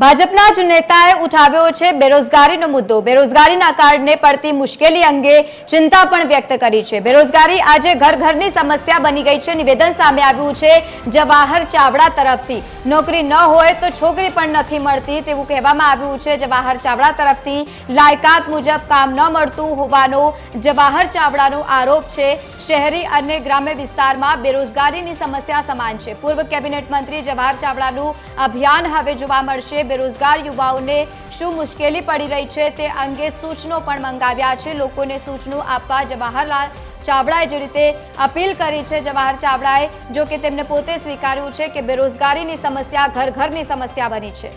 ભાજપના જ નેતાએ ઉઠાવ્યો છે બેરોજગારીનો મુદ્દો। બેરોજગારીના કારણે પડતી મુશ્કેલી અંગે ચિંતા પણ વ્યક્ત કરી છે। બેરોજગારી આજે ઘર ઘરની સમસ્યા બની ગઈ છે। નિવેદન સામે આવ્યું છે જવાહર ચાવડા તરફથી। નોકરી ન હોય તો છોકરી પણ નથી મળતી તેવું કહેવામાં આવ્યું છે જવાહર ચાવડા તરફથી। લાયકાત મુજબ કામ ન મળતું હોવાનો જવાહર ચાવડાનો આરોપ છે। શહેરી અને ગ્રામ્ય વિસ્તારમાં બેરોજગારીની સમસ્યા સમાન છે। પૂર્વ કેબિનેટ મંત્રી જવાહર ચાવડાનું અભિયાન હવે જોવા મળશે। બેરોજગાર યુવાઓને શું મુશ્કેલી પડી રહી છે તે અંગે સૂચનો પણ મંગાવ્યા છે। લોકોને સૂચનો આપવા જવાહરલાલ ચાવડાએ જે રીતે અપીલ કરી છે જવાહર ચાવડાએ, જો કે તેમને પોતે સ્વીકાર્યું છે કે બેરોજગારીની સમસ્યા ઘર ઘરની સમસ્યા બની છે।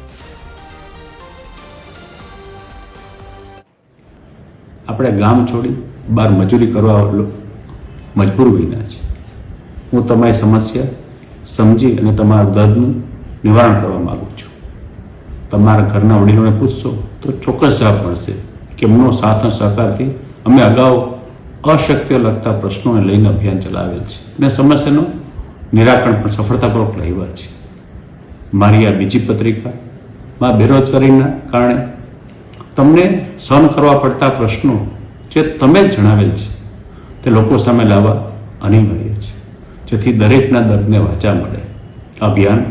આપણે ગામ છોડી બહાર મજૂરી કરવા મજબૂર બન્યા છે। હું તમારી સમસ્યા સમજી અને તમારા દર્દનું નિવારણ કરવા માગું છું। તમારા ઘરના વડીલોને પૂછશો તો ચોક્કસ જવાબ મળશે કે એમનો સાથ અને સહકારથી અમે અગાઉ અશક્ય લગતા પ્રશ્નોને લઈને અભિયાન ચલાવેલ છે અને સમસ્યાનું નિરાકરણ પણ સફળતાપૂર્વક લાવ્યા છે। મારી આ બીજી પત્રિકામાં બેરોજગારીના કારણે તમને સહન કરવા પડતા પ્રશ્નો જે તમે જ જણાવેલ છે તે લોકો સામે લાવવા અનિવાર્ય છે, જેથી દરેકના દર્દને વાચા મળે। અભિયાન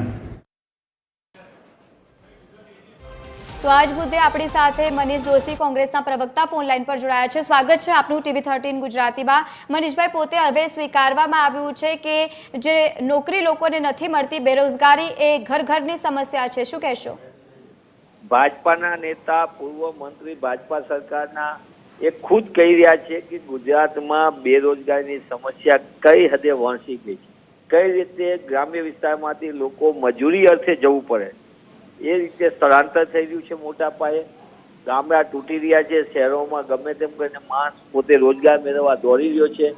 તો આજ મુદ્દે આપણી સાથે મનીષ દોશી કોંગ્રેસના પ્રવક્તા ફોન લાઈન પર જોડાયા છે। સ્વાગત છે આપનું TV13 ગુજરાતીમાં। મનીષભાઈ, પોતે હવે સ્વીકારવામાં આવ્યું છે કે જે નોકરી લોકોને નથી મળતી, બેરોજગારી એ ઘર ઘરની સમસ્યા છે, શું કહેશો? ભાજપાના નેતા પૂર્વ મંત્રી ભાજપા સરકારના એ ખુદ કહી રહ્યા છે કે ગુજરાતમાં બેરોજગારીની સમસ્યા કઈ હદે વણસી ગઈ છે, કઈ રીતે ગ્રામ્ય વિસ્તારમાંથી લોકો મજૂરી અર્થે જવું પડે એ રીતે સ્થળાંતર થઈ રહ્યું છે। મોટા પાયે ગામડા તૂટી રહ્યા છે, શહેરોમાં ગમે તેમ કરીને માણસ પોતે રોજગાર મેળવવા દોડી રહ્યો છે।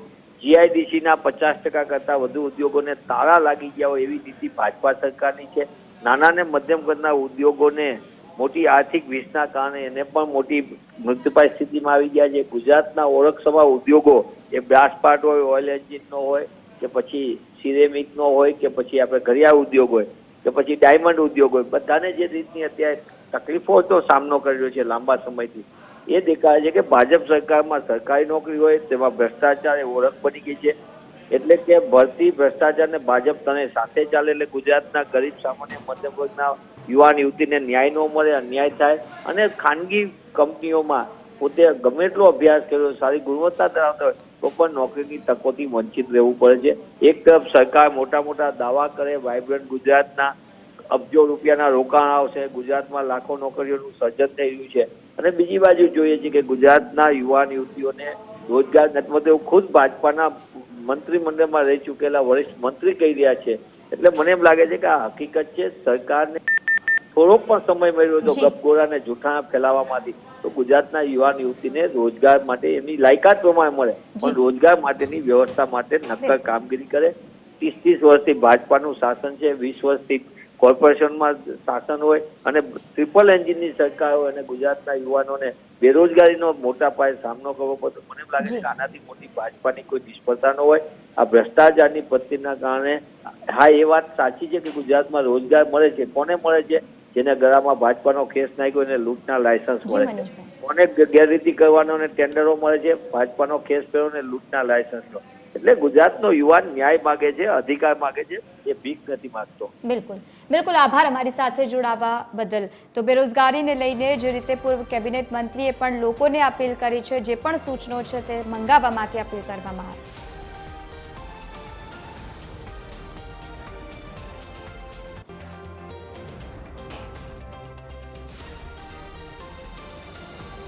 GIDCના 50% કરતાં વધુ ઉદ્યોગોને તાળા લાગી ગયા હોય એવી નીતિ ભાજપા સરકારની છે। નાના ને મધ્યમ કદના ઉદ્યોગોને મોટી આર્થિક વીસના કારણે એને પણ મોટી મૃત્યુપાય સ્થિતિમાં આવી ગયા છે। ગુજરાતના ઓળખસભા ઉદ્યોગો એ બ્રાસપાટ હોય, ઓઇલ એન્જિનનો હોય કે પછી સિરેમિકનો હોય કે પછી આપણે ઘડિયાળ ઉદ્યોગ હોય કે પછી ડાયમંડ ઉદ્યોગ હોય, બધાને જે રીતની અત્યારે તકલીફોનો સામનો કરી રહ્યો છે લાંબા સમયથી, એ દેખાય છે કે ભાજપ સરકારમાં સરકારી નોકરી હોય તેમાં ભ્રષ્ટાચાર એ ઓળખ બની ગઈ છે। એટલે કે ભરતી, ભ્રષ્ટાચાર ને ભાજપ તને સાથે ચાલે એટલે ગુજરાતના ગરીબ સામાન્ય મધ્યમ વર્ગના યુવાન યુવતીને ન્યાય ન મળે, અન્યાય થાય અને ખાનગી કંપનીઓમાં પોતે ગમે એટલો અભ્યાસ કર્યો, સારી ગુણવત્તા ધરાવતા હોય તો પણ નોકરીની તકોથી વંચિત રહેવું પડે છે। એક તરફ સરકાર મોટા મોટા દાવા કરે, વાઇબ્રન્ટ ગુજરાતના અબજો રૂપિયાના રોકાણ આવશે, ગુજરાતમાં લાખો નોકરીઓનું સર્જન થઈ રહ્યું છે, અને બીજી બાજુ જોઈએ છે કે ગુજરાતના યુવાન યુવતીઓને રોજગાર નથી મળતો એવું ખુદ ભાજપાના મંત્રીમંડળમાં રહી ચૂકેલા વરિષ્ઠ મંત્રી કહી રહ્યા છે। એટલે મને એમ લાગે છે કે આ હકીકત છે। સરકારને થોડોક પણ સમય મળ્યો તો ગપગોળા અને જૂઠાણા ફેલાવવામાંથી તો ગુજરાતના યુવાન યુવતીને રોજગાર માટે એમની લાયકાત પ્રમાણે મળે, પણ રોજગાર માટેની વ્યવસ્થા માટે નક્કર કામગીરી કરે। 30 વર્ષથી ભાજપાનું શાસન છે, 20 વર્ષથી કોર્પોરેશનમાં શાસન હોય અને ટ્રિપલ એન્જિનની સરકાર હોય અને ગુજરાતના યુવાનોને બેરોજગારીનો મોટા પાયે સામનો કરવો પડતો, મને એમ લાગે છે કે આનાથી મોટી ભાજપાની કોઈ નિષ્ફળતા ન હોય। આ ભ્રષ્ટાચારની પત્તીના કારણે હા, એ વાત સાચી છે કે ગુજરાતમાં રોજગાર મળે છે, કોને મળે છે? જેને ગળામાં ભાજપાનો કેસ નાખ્યો એને લૂંટના લાયસન્સ મળે છે, કોને ગેરરીતિ કરવાનો અને ટેન્ડરો મળે છે? ભાજપાનો કેસ કર્યો ને લૂંટના લાયસન્સ લો। એટલે ગુજરાતનો યુવાન ન્યાય માગે છે, અધિકાર માગે છે, એ ભીખ નથી માંગતો। બિલકુલ બિલકુલ, આભાર અમારી સાથે જોડાવા બદલ। તો બેરોજગારીને લઈને જે રીતે પૂર્વ કેબિનેટ મંત્રીએ પણ લોકોને અપીલ કરી છે, જે પણ સૂચનો છે તે મંગાવવા માટે અપીલ કરવામાં આવી।